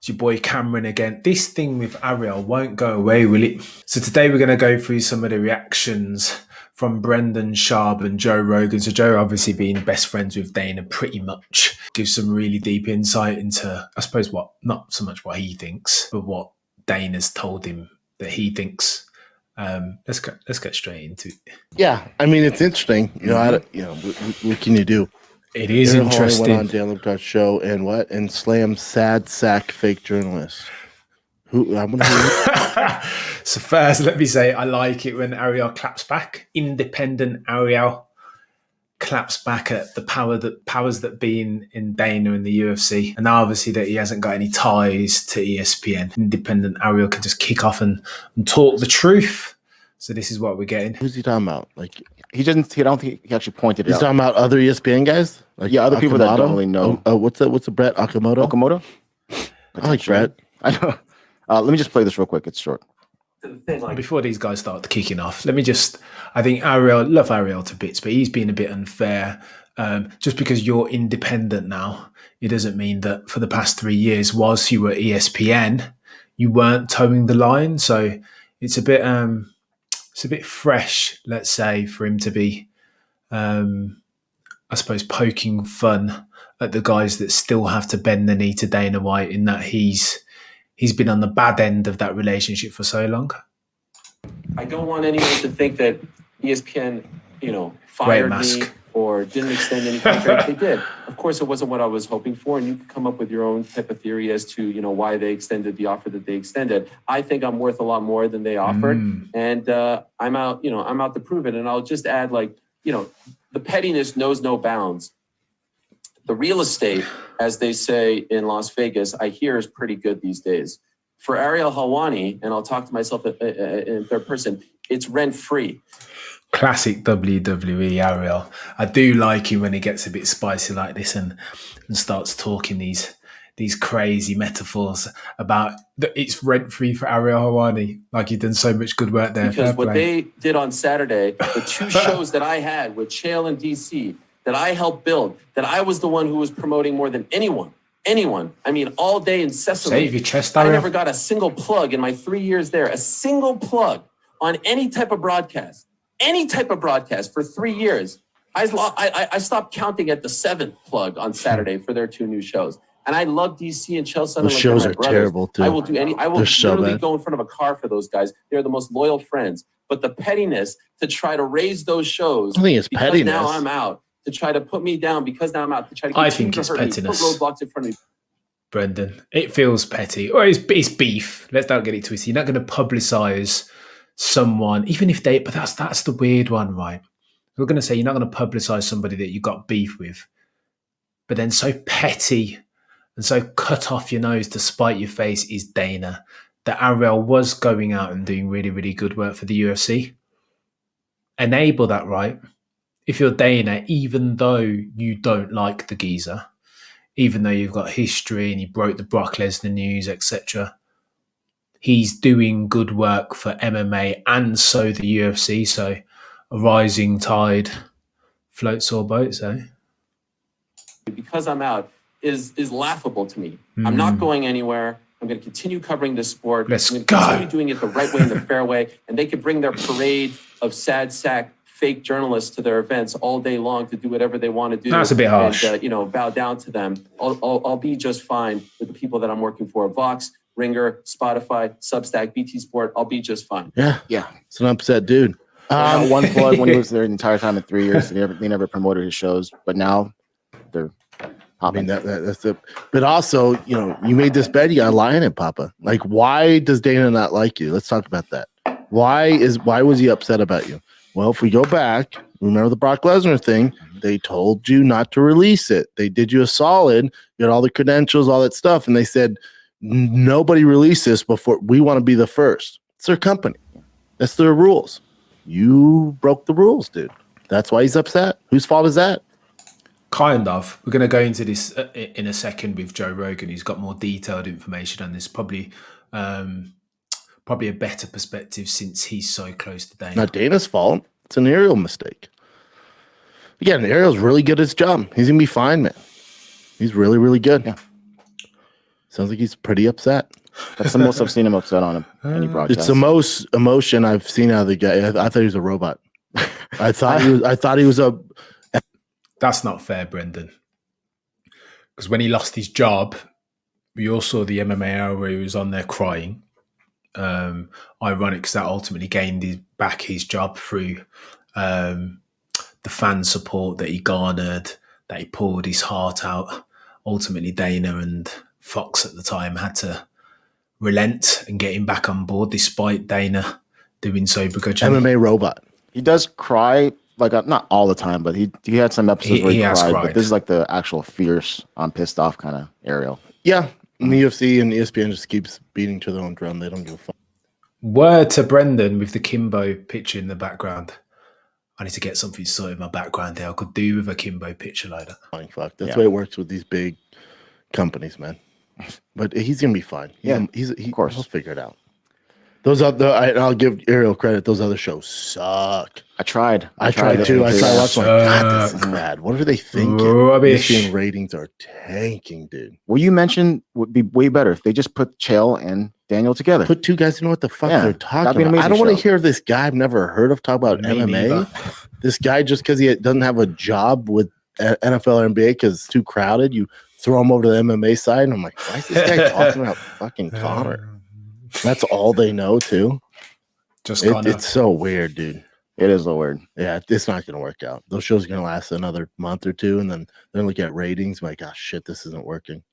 It's your boy Cameron again. This thing with Ariel won't go away, will it? So today we're going to go through some of the reactions from Brendan Schaub and Joe Rogan. So Joe obviously being best friends with Dana pretty much gives some really deep insight into, I suppose, not so much what he thinks, but what Dana's told him that he thinks. Let's get straight into it. Yeah, I mean it's interesting. What can you do? It is Ariel interesting. Helwani went on Dan Le Batard's show and slammed sad sack fake journalists. So first, let me say I like it when Ariel claps back. Independent Ariel claps back at the powers that be in Dana and the UFC, and obviously that he hasn't got any ties to ESPN. Independent Ariel can just kick off and talk the truth. So this is what we're getting. Who's he talking about? Like I don't think he actually pointed it out. He's talking about other ESPN guys? Like other people that don't really know. What's the Brett Okamoto? Okamoto? I like Brett. I know. Let me just play this real quick. It's short. Before these guys start kicking off, I think love Ariel to bits, but he's been a bit unfair. Just because you're independent now, it doesn't mean that for the past 3 years, whilst you were at ESPN, you weren't towing the line. So it's a bit fresh, let's say, for him to be, I suppose, poking fun at the guys that still have to bend the knee to Dana White, in that he's been on the bad end of that relationship for so long. I don't want anyone to think that ESPN, fired me or didn't extend any contract. They did. Of course, it wasn't what I was hoping for, and you could come up with your own type of theory as to, why they extended the offer that they extended. I think I'm worth a lot more than they offered, and I'm out to prove it. And I'll just add, the pettiness knows no bounds. The real estate, as they say in Las Vegas, I hear is pretty good these days. For Ariel Helwani, and I'll talk to myself in third person, it's rent-free. Classic WWE Ariel. I do like him when he gets a bit spicy like this and starts talking these crazy metaphors about that it's rent-free for Ariel Helwani. Like he's done so much good work there. Because what they did on Saturday, the 2 shows that I had with Chael and DC, that I helped build, that I was the one who was promoting more than anyone. I mean, all day incessantly. Save your chest, Ariel. I never got a single plug in my 3 years there, a single plug on any type of broadcast for 3 years. I stopped counting at the 7th plug on Saturday for their 2 new shows. And I love DC and Chelsea. Those shows are terrible too. I will literally go in front of a car for those guys. They're the most loyal friends. But the pettiness to try to raise those shows, I think it's pettiness. Now I'm out, to try to put me down because now I'm out, to try to I think it's pettiness. Put roadblocks in front of me. Brendan, it feels petty. Or it's beef. Let's not get it twisted. You're not going to publicise someone, even if but that's the weird one, right? We're going to say you're not going to publicise somebody that you got beef with, but then so petty and so cut off your nose to spite your face is Dana, that Ariel was going out and doing really, really good work for the UFC. Enable that, right? If you're Dana, even though you don't like the geezer, even though you've got history and he broke the Brock Lesnar news, etc., he's doing good work for MMA and so the UFC. So a rising tide floats all boats, eh? Because I'm out is laughable to me. I'm not going anywhere. I'm going to continue covering this sport. Let's I'm going go. to continue doing it the right way and the fair way. And they could bring their parade of sad sack fake journalists to their events all day long to do whatever they want to do. That's a bit harsh. And, bow down to them. I'll be just fine with the people that I'm working for. Vox, Ringer, Spotify, Substack, BT Sport. I'll be just fine. Yeah. It's an upset dude. One plug when he was there the entire time in 3 years. They never promoted his shows, but now they're popping. I mean, that's it. But also, you made this bet. You got to lie in it, Papa. Like, why does Dana not like you? Let's talk about that. Why was he upset about you? Well, if we go back, remember the Brock Lesnar thing? They told you not to release it. They did you a solid. You had all the credentials, all that stuff, and they said nobody release this before. We want to be the first. It's their company. That's their rules. You broke the rules, dude. That's why he's upset. Whose fault is that? Kind of. We're going to go into this in a second with Joe Rogan. He's got more detailed information on this. Probably a better perspective since he's so close to Dana. Not Dana's fault. It's an Ariel mistake. Again, Ariel's really good at his job. He's going to be fine, man. He's really, really good. Yeah. Sounds like he's pretty upset. That's the most I've seen him upset on any broadcast. It's the most emotion I've seen out of the guy. I thought he was a robot. I thought he was a. That's not fair, Brendan. Because when he lost his job, we all saw the MMA era where he was on there crying. Ironic because that ultimately gained back his job through the fan support that he garnered, that he poured his heart out. Ultimately, Dana and Fox at the time had to relent and get him back on board, despite Dana doing so begrudgingly. MMA robot. He does cry, like not all the time, but he had some episodes where he cried. But this is like the actual fierce, I'm pissed off kind of Ariel. Yeah, and the UFC and ESPN just keeps beating to their own drum. They don't give a fuck. Word to Brendan with the Kimbo picture in the background. I need to get something sorted in my background here. I could do with a Kimbo picture like that. Fine, fuck. That's the way it works with these big companies, man. But he's gonna be fine. Of course, he'll figure it out. Those other, I'll give Ariel credit. Those other shows suck. I tried too. I tried watching. God, this is bad. What are they thinking? Rubbish. ESPN ratings are tanking, dude. What you mentioned would be way better if they just put Chael and Daniel together. Put two guys who know what the fuck they're talking that'd be an about. I don't amazing want to show. hear this guy I've never heard of talk about Me MMA. neither. This guy, just because he doesn't have a job with NFL or NBA because it's too crowded, you throw him over to the MMA side. And I'm like, why is this guy talking about fucking Connor? That's all they know, too. Just It's so weird, dude. It is a word. Yeah, it's not going to work out. Those shows are going to last another month or two, and then they're going to look at ratings. Like, oh, shit, this isn't working.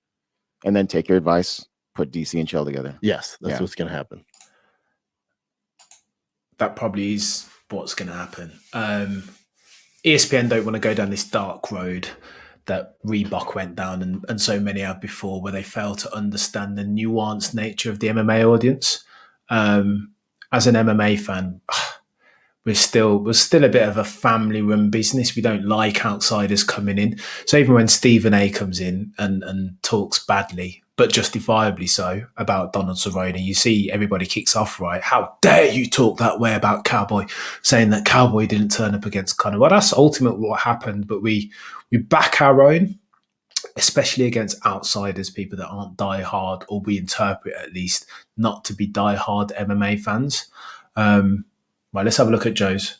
And then take your advice, put DC and Chael together. Yes, that's what's going to happen. That probably is what's going to happen. ESPN don't want to go down this dark road that Reebok went down and so many have before, where they fail to understand the nuanced nature of the MMA audience. As an MMA fan, we're still a bit of a family-run business. We don't like outsiders coming in. So even when Stephen A comes in and talks badly, but justifiably so, about Donald Cerrone, you see everybody kicks off, right? How dare you talk that way about Cowboy, saying that Cowboy didn't turn up against Conor. Well, that's ultimately what happened, but we back our own, especially against outsiders, people that aren't diehard, or we interpret at least not to be diehard MMA fans. Right, let's have a look at Joe's.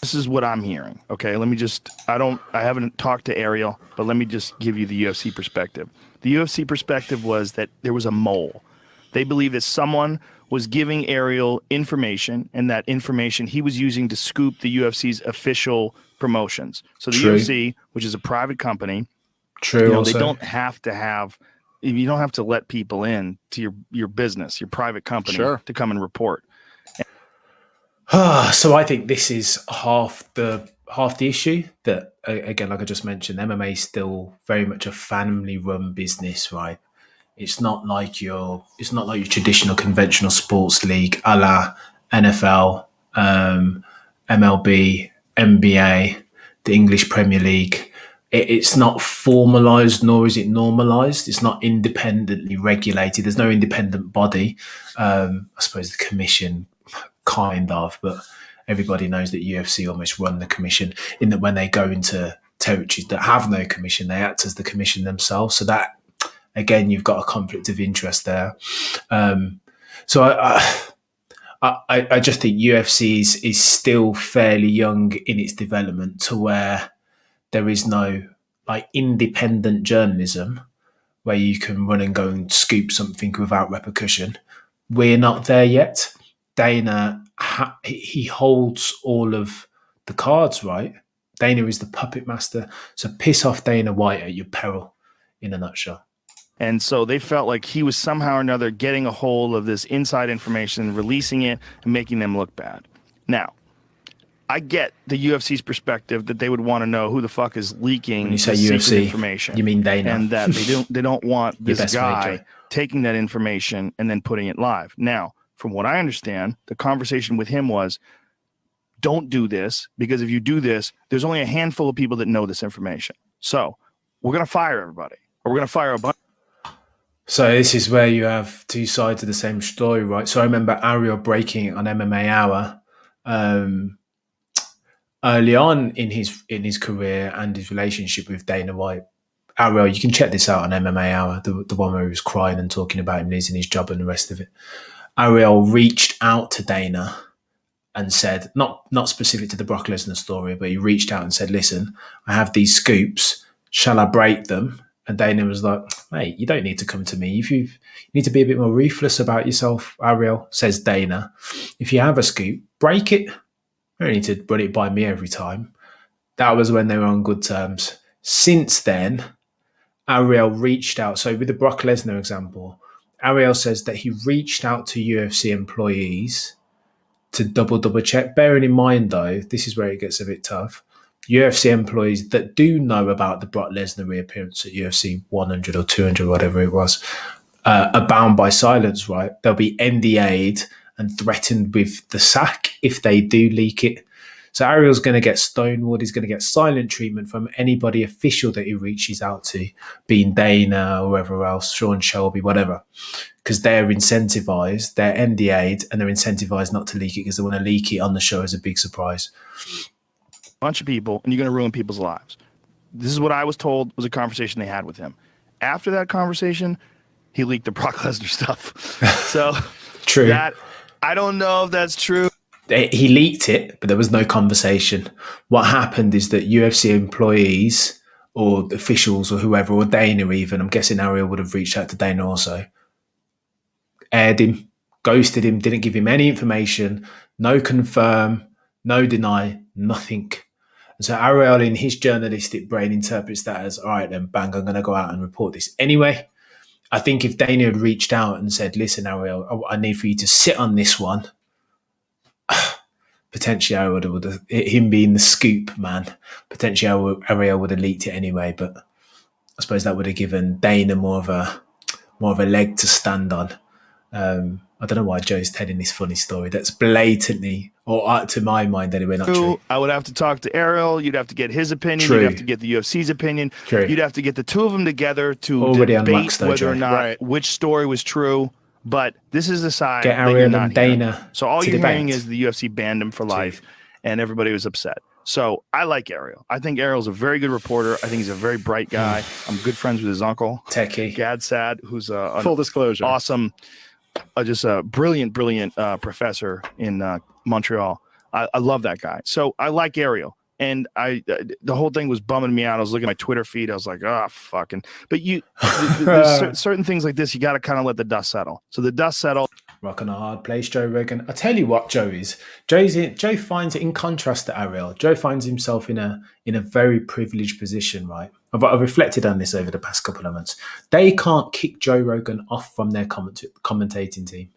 This is what I'm hearing. Okay, I haven't talked to Ariel, but let me just give you the UFC perspective. The UFC perspective was that there was a mole. They believe that someone was giving Ariel information, and that information he was using to scoop the UFC's official promotions. So the UFC, which is a private company, they don't have to have, you don't have to let people in to your business, your private company, to come and report. So I think this is half the issue. That, again, like I just mentioned, MMA is still very much a family-run business, right? It's not like your traditional conventional sports league, a la NFL, MLB, NBA, the English Premier League. It's not formalized, nor is it normalized. It's not independently regulated. There's no independent body. I suppose the commission, kind of, but everybody knows that UFC almost run the commission, in that when they go into territories that have no commission, they act as the commission themselves. So that, again, you've got a conflict of interest there. So I just think UFC is still fairly young in its development, to where there is no like independent journalism where you can run and go and scoop something without repercussion. We're not there yet. Dana, he holds all of the cards, right? Dana is the puppet master. So piss off Dana White at your peril, in a nutshell. And so they felt like he was somehow or another getting a hold of this inside information, releasing it, and making them look bad. Now, I get the UFC's perspective that they would want to know who the fuck is leaking When you say secret UFC, information. you mean Dana. And that they don't want this best mate, guy Joe. taking that information and then putting it live. Now, from what I understand, the conversation with him was, don't do this, because if you do this, there's only a handful of people that know this information. So we're going to fire everybody, or we're going to fire a bunch. So this is where you have two sides of the same story, right? So I remember Ariel breaking it on MMA Hour early on in his career and his relationship with Dana White. Ariel, you can check this out on MMA Hour, the one where he was crying and talking about him losing his job and the rest of it. Ariel reached out to Dana and said, not specific to the Brock Lesnar story, but he reached out and said, listen, I have these scoops. Shall I break them? And Dana was like, mate, you don't need to come to me. If you need to be a bit more ruthless about yourself, Ariel, says Dana. If you have a scoop, break it. You don't need to run it by me every time. That was when they were on good terms. Since then, Ariel reached out. So with the Brock Lesnar example, Ariel says that he reached out to UFC employees to double check. Bearing in mind, though, this is where it gets a bit tough. UFC employees that do know about the Brock Lesnar reappearance at UFC 100 or 200, whatever it was, are bound by silence, right? They'll be NDA'd and threatened with the sack if they do leak it. So Ariel's going to get stonewalled. He's going to get silent treatment from anybody official that he reaches out to, being Dana or whoever else, Sean Shelby, whatever, because they're incentivized, they're NDA'd, and they're incentivized not to leak it because they want to leak it on the show as a big surprise. Bunch of people, and you're going to ruin people's lives. This is what I was told was a conversation they had with him. After that conversation, he leaked the Brock Lesnar stuff. So true. I don't know if that's true. He leaked it, but there was no conversation. What happened is that UFC employees or officials or whoever, or Dana even, I'm guessing Ariel would have reached out to Dana also, aired him, ghosted him, didn't give him any information, no confirm, no deny, nothing. And so Ariel, in his journalistic brain, interprets that as, all right, then, bang, I'm going to go out and report this. Anyway, I think if Dana had reached out and said, listen, Ariel, I need for you to sit on this one, potentially Ariel would have, him being the scoop man, potentially Ariel would have leaked it anyway, but I suppose that would have given Dana more of a leg to stand on. I don't know why Joe's telling this funny story that's blatantly, or to my mind anyway, not true. I would have to talk to Ariel. You'd have to get his opinion. True. You'd have to get the UFC's opinion. True. You'd have to get the two of them together to Already debate though, whether Joe. or not which story was true. But this is the side Get that you're Ariel not and Dana. hearing. So all to you're debate. hearing is the UFC banned him for life, and everybody was upset. So I like Ariel. I think Ariel's a very good reporter. I think he's a very bright guy. I'm good friends with his uncle, Techie. Gad Sad, who's a Full disclosure. awesome, just a brilliant professor in Montreal. I love that guy. So I like Ariel. And the whole thing was bumming me out. I was looking at my Twitter feed. I was like, oh, fucking. But there's certain things like this, you got to kind of let the dust settle. So the dust settled. Rocking a hard place, Joe Rogan. I tell you what, Joe finds it in contrast to Ariel. Joe finds himself in a very privileged position, right? I've reflected on this over the past couple of months. They can't kick Joe Rogan off from their commentating team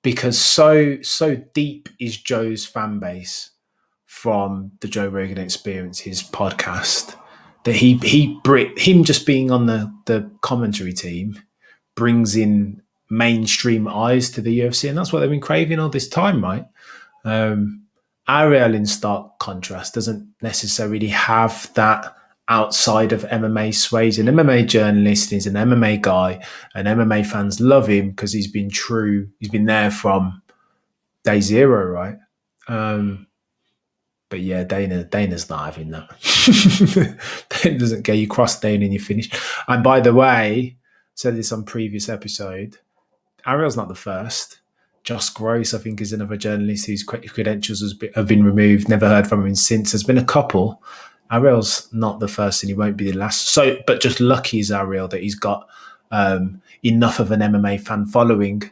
because so deep is Joe's fan base from the Joe Rogan Experience, his podcast, that him just being on the commentary team brings in mainstream eyes to the UFC, and that's what they've been craving all this time, right? Ariel, in stark contrast, doesn't necessarily have that outside of MMA sway. He's an MMA journalist, he's an MMA guy, and MMA fans love him because he's been true. He's been there from day zero, right? But yeah, Dana's not having that. Dana doesn't care. You cross Dana and you finish. And by the way, said this on previous episode, Ariel's not the first. Josh Gross, I think, is another journalist whose credentials have been removed. Never heard from him since. There's been a couple. Ariel's not the first and he won't be the last. So, but just lucky is Ariel that he's got enough of an MMA fan following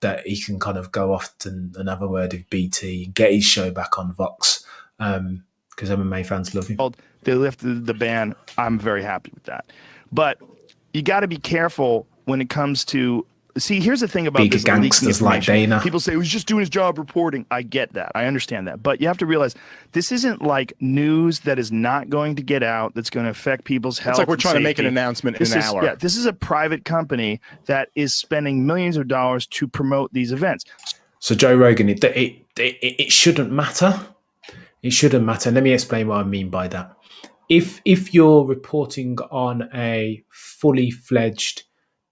that he can kind of go off and have a word with BT and get his show back on Vox. Because MMA fans love him. They lifted the ban. I'm very happy with that. But you got to be careful when it comes to. See, here's the thing about bigger this gangsters like Dana. People say, he's just doing his job reporting. I get that. I understand that. But you have to realize this isn't like news that is not going to get out, that's going to affect people's health. It's like we're trying to safety. make an announcement in an hour. Yeah, this is a private company that is spending millions of dollars to promote these events. So Joe Rogan, it shouldn't matter. It shouldn't matter. Let me explain what I mean by that. If you're reporting on a fully fledged,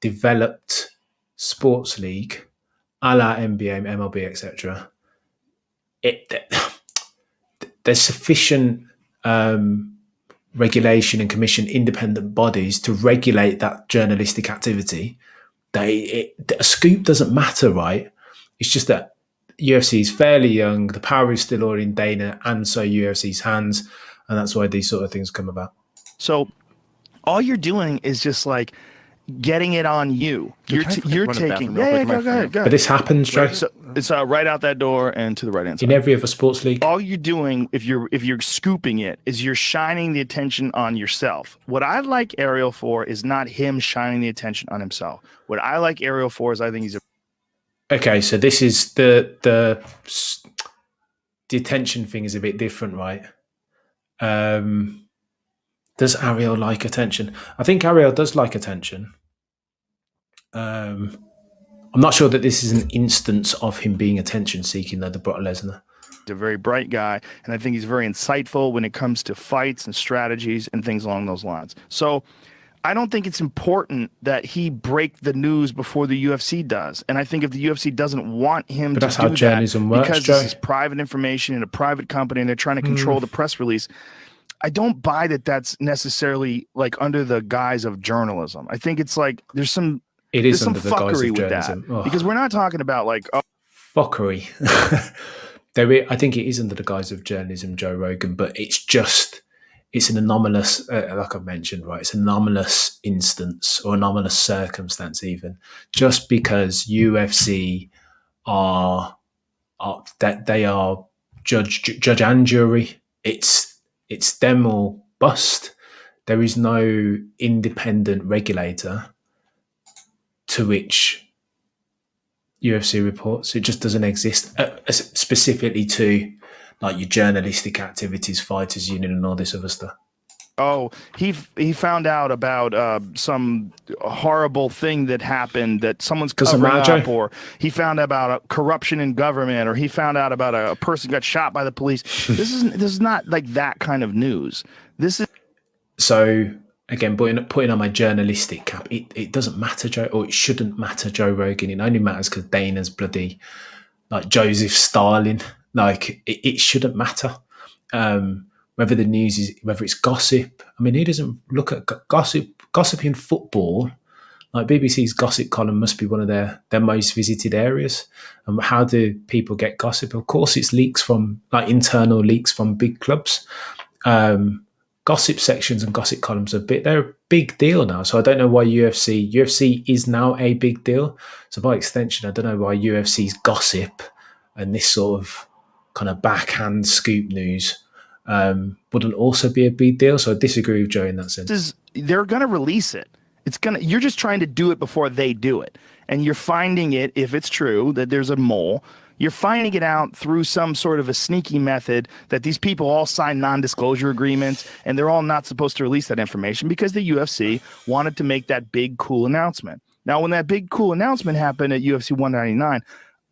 developed sports league, a la NBA, MLB, etc., there's sufficient regulation and commission independent bodies to regulate that journalistic activity, a scoop doesn't matter, right? It's just that UFC is fairly young, the power is still all in Dana and so UFC's hands, and that's why these sort of things come about. So all you're doing is just like getting it on you. You're taking. Go ahead. But this happens, Joe. So it's right out that door and to the right hand side. In every other sports league. All you're doing, if you're scooping it, is you're shining the attention on yourself. What I like Ariel for is not him shining the attention on himself. What I like Ariel for is I think he's a. Okay, so this is the attention thing is a bit different, right? Does Ariel like attention? I think Ariel does like attention. I'm not sure that this is an instance of him being attention-seeking, though, the Brock Lesnar. A very bright guy, and I think he's very insightful when it comes to fights and strategies and things along those lines. So I don't think it's important that he break the news before the UFC does. And I think if the UFC doesn't want him to do that, because this is private information in a private company and they're trying to control the press release, I don't buy that that's necessarily like under the guise of journalism. I think it's like there's some fuckery with that. Because we're not talking about like fuckery. I think it is under the guise of journalism, Joe Rogan, but it's an anomalous, like I've mentioned, right? It's an anomalous instance or anomalous circumstance, even just because UFC are judge and jury. It's them or bust. There is no independent regulator to which UFC reports. It just doesn't exist, specifically to like your journalistic activities, fighters union, and all this other stuff. Oh, he found out about some horrible thing that happened that someone's covering up, or he found out about corruption in government, or he found out about a person got shot by the police. This is not like that kind of news. This is so again putting on my journalistic cap. It doesn't matter, Joe, or it shouldn't matter, Joe Rogan. It only matters because Dana's bloody like Joseph Stalin. Like it shouldn't matter. Whether the news is, whether it's gossip. I mean, who doesn't look at gossip in football? Like BBC's gossip column must be one of their most visited areas. And how do people get gossip? Of course, it's leaks from like internal leaks from big clubs. Gossip sections and gossip columns they're a big deal now. So I don't know why UFC is now a big deal. So by extension, I don't know why UFC's gossip and this sort of kind of backhand scoop news wouldn't also be a big deal. So I disagree with Joe in that sense. They're going to release it. You're just trying to do it before they do it. And you're finding it, if it's true that there's a mole, you're finding it out through some sort of a sneaky method that these people all sign non-disclosure agreements and they're all not supposed to release that information because the UFC wanted to make that big, cool announcement. Now, when that big, cool announcement happened at UFC 199,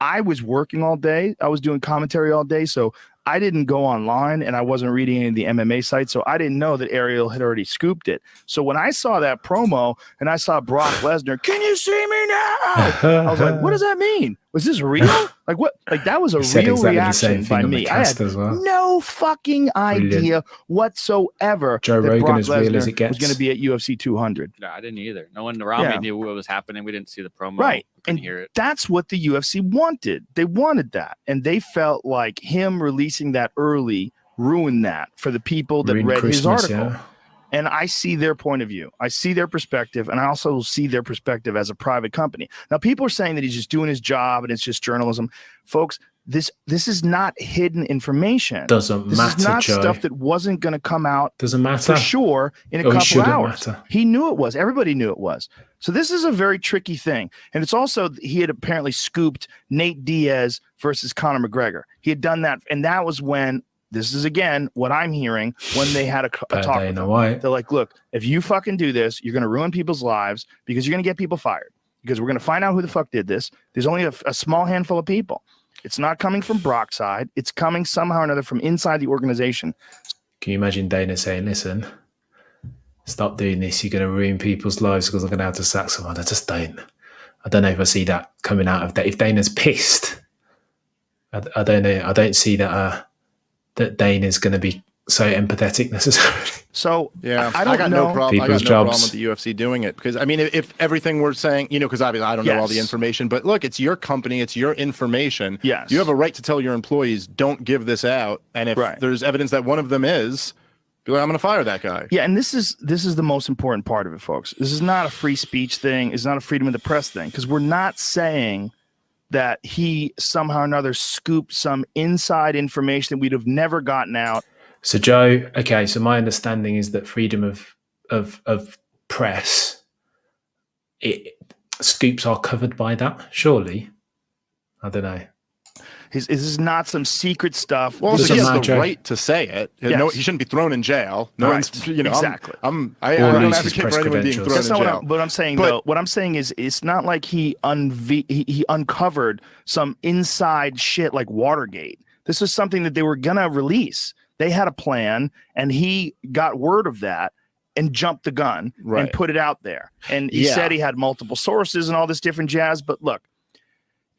I was working all day. I was doing commentary all day. So I didn't go online and I wasn't reading any of the MMA sites. So I didn't know that Ariel had already scooped it. So when I saw that promo and I saw Brock Lesnar, can you see me now? I was like, what does that mean? Was this real? Like what? Like that was a real reaction by me. I had no fucking idea whatsoever Joe that Rogan Brock as real as it gets. was going to be at UFC 200. No, I didn't either. No one around me knew what was happening. We didn't see the promo. Right. And hear it. That's what the UFC wanted. They wanted that. And they felt like him releasing that early ruined that for the people that read his article. Yeah. And I see their point of view. I see their perspective, and I also see their perspective as a private company. Now, people are saying that he's just doing his job and it's just journalism. Folks, this is not hidden information. Doesn't matter, This is not Joe. stuff that wasn't going to come out Doesn't matter. for sure in a couple hours. Matter. He knew it was. Everybody knew it was. So this is a very tricky thing. And it's also, he had apparently scooped Nate Diaz versus Conor McGregor. He had done that, and that was when, this is again what I'm hearing, when they had a talk with him. They're like, look, if you fucking do this, you're going to ruin people's lives because you're going to get people fired because we're going to find out who the fuck did this. There's only a small handful of people. It's not coming from Brock's side. It's coming somehow or another from inside the organization. Can you imagine Dana saying, listen, stop doing this. You're going to ruin people's lives because I'm going to have to sack someone. I don't know if I see that coming out of that. If Dana's pissed, I don't know. I don't see that that Dana's going to be so empathetic necessarily. So yeah, I don't got know no problem. I people's got no problem jobs. with the UFC doing it because I mean, if everything we're saying, because obviously I don't know all the Yes. information, but look, it's your company, it's your information. Yes. You have a right to tell your employees, don't give this out, and if Right. there's evidence that one of them is, be like, I'm going to fire that guy. Yeah, and this is the most important part of it, folks. This is not a free speech thing. It's not a freedom of the press thing, because we're not saying that he somehow or another scooped some inside information that we'd have never gotten out. So Joe, okay, so my understanding is that freedom of press, scoops are covered by that, surely. I don't know. This is not some secret stuff. Well, Does so he it has the matter? right to say it. Yes. No, he shouldn't be thrown in jail. No Right. one's, Exactly. I Or don't lose his advocate press for anyone being credentials. thrown That's in not jail. what I'm saying, But- though. What I'm saying is it's not like he uncovered some inside shit like Watergate. This was something that they were going to release. They had a plan, and he got word of that and jumped the gun and Right. put it out there. And he Yeah. said he had multiple sources and all this different jazz. But look,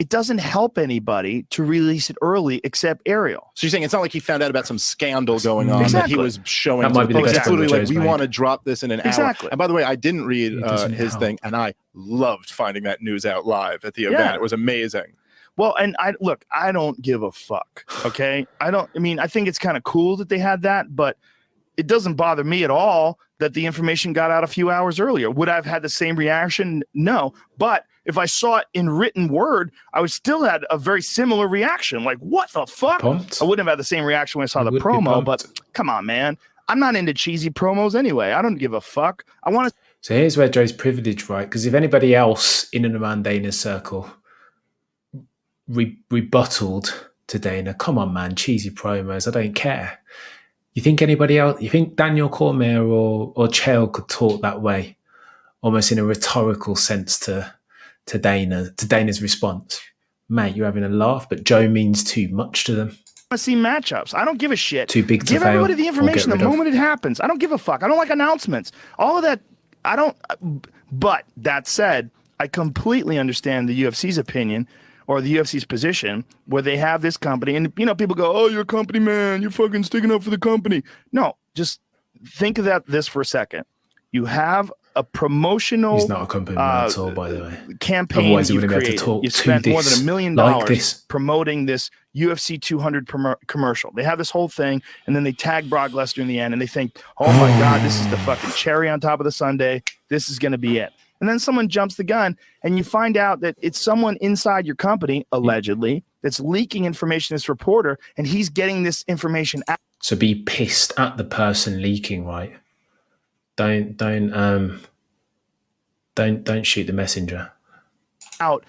it doesn't help anybody to release it early except Ariel. So you're saying it's not like he found out about some scandal going on Exactly. that he was showing. That to might the be the public. best It's point literally like, Joe's we made. want to drop this in an Exactly. hour. And by the way, I didn't read It doesn't his help. thing, and I loved finding that news out live at the Yeah. event. It was amazing. Well, and I don't give a fuck. Okay. I think it's kind of cool that they had that, but it doesn't bother me at all that the information got out a few hours earlier. Would I have had the same reaction? No. But if I saw it in written word, I would still had a very similar reaction. Like, what the fuck? Pumped. I wouldn't have had the same reaction when I saw You the would be promo, pumped. but come on, man. I'm not into cheesy promos anyway. I don't give a fuck. I want to. So here's where Joe's privileged, right? Because if anybody else in and around Dana's circle rebutted to Dana, come on, man, cheesy promos, I don't care. You think anybody else, you think Daniel Cormier or Chael could talk that way, almost in a rhetorical sense to Dana's response? Mate, you're having a laugh, but Joe means too much to them. see matchups. I don't give a shit. Too big to give fail everybody the or information get the rid of. moment it happens. I don't give a fuck. I don't like announcements. All of that. I don't. But that said, I completely understand the UFC's opinion or the UFC's position where they have this company, and people go, "Oh, you're a company man. You're fucking sticking up for the company." No, just think of this for a second. You have a promotional. He's not a company man at all, by the way. Campaign Otherwise, he you've wouldn't be able to created. talk You to spent more than this $1 million like this. promoting this UFC 200 commercial. They have this whole thing, and then they tag Brock Lesnar in the end, and they think, "Oh my God, this is the fucking cherry on top of the sundae. This is going to be it." And then someone jumps the gun, and you find out that it's someone inside your company, allegedly, that's leaking information to this reporter, and he's getting this information out. So be pissed at the person leaking, right? Don't shoot the messenger. Out,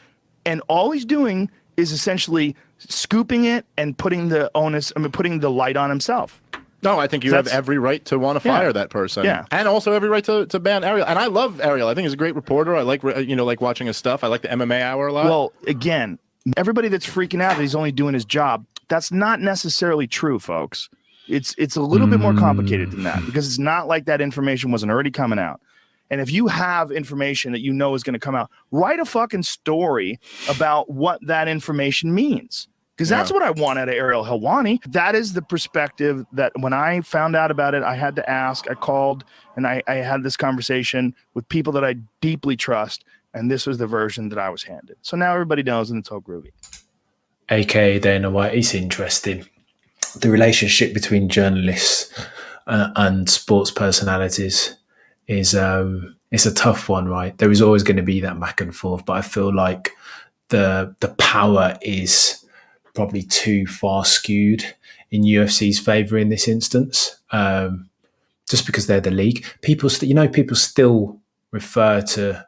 and all he's doing is essentially scooping it and putting the light on himself. No, I think you have every right to want to fire that person. Yeah. And also every right to ban Ariel. And I love Ariel. I think he's a great reporter. I like watching his stuff. I like the MMA Hour a lot. Well, again, everybody that's freaking out that he's only doing his job, that's not necessarily true, folks. It's a little bit more complicated than that, because it's not like that information wasn't already coming out. And if you have information that you know is going to come out, write a fucking story about what that information means. Because that's what I want out of Ariel Helwani. That is the perspective that when I found out about it, I had to ask. I called and I had this conversation with people that I deeply trust. And this was the version that I was handed. So now everybody knows, and it's all groovy. AKA Dana White. It's interesting. The relationship between journalists and sports personalities is it's a tough one, right? There is always going to be that back and forth, but I feel like the power is probably too far skewed in UFC's favor in this instance, just because they're the league. People still refer to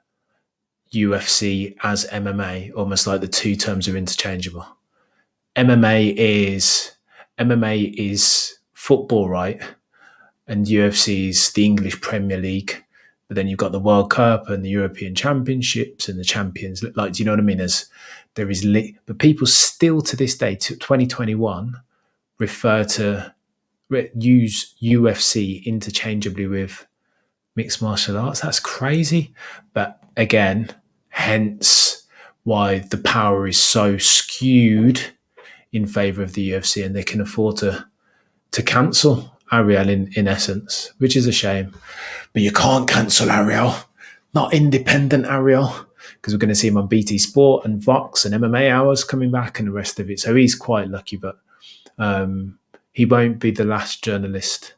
UFC as MMA, almost like the two terms are interchangeable. MMA is football, right? And UFC is the English Premier League. But then you've got the World Cup and the European Championships and the Champions. Like, do you know what I mean? But people still to this day, to 2021, use UFC interchangeably with mixed martial arts. That's crazy. But again, hence why the power is so skewed in favor of the UFC, and they can afford to cancel. Ariel in essence, which is a shame. But you can't cancel Ariel, not independent Ariel, because we're going to see him on BT Sport and Vox and MMA Hours coming back and the rest of it. So he's quite lucky, but he won't be the last journalist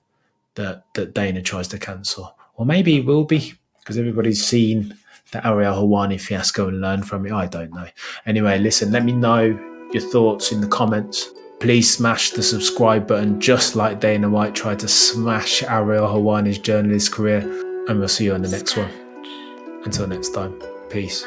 that Dana tries to cancel. Or maybe he will be, because everybody's seen the Ariel Helwani fiasco and learned from it. I don't know. Anyway, listen, let me know your thoughts in the comments. Please smash the subscribe button, just like Dana White tried to smash Ariel Helwani's journalist career. And we'll see you on the next one. Until next time, peace.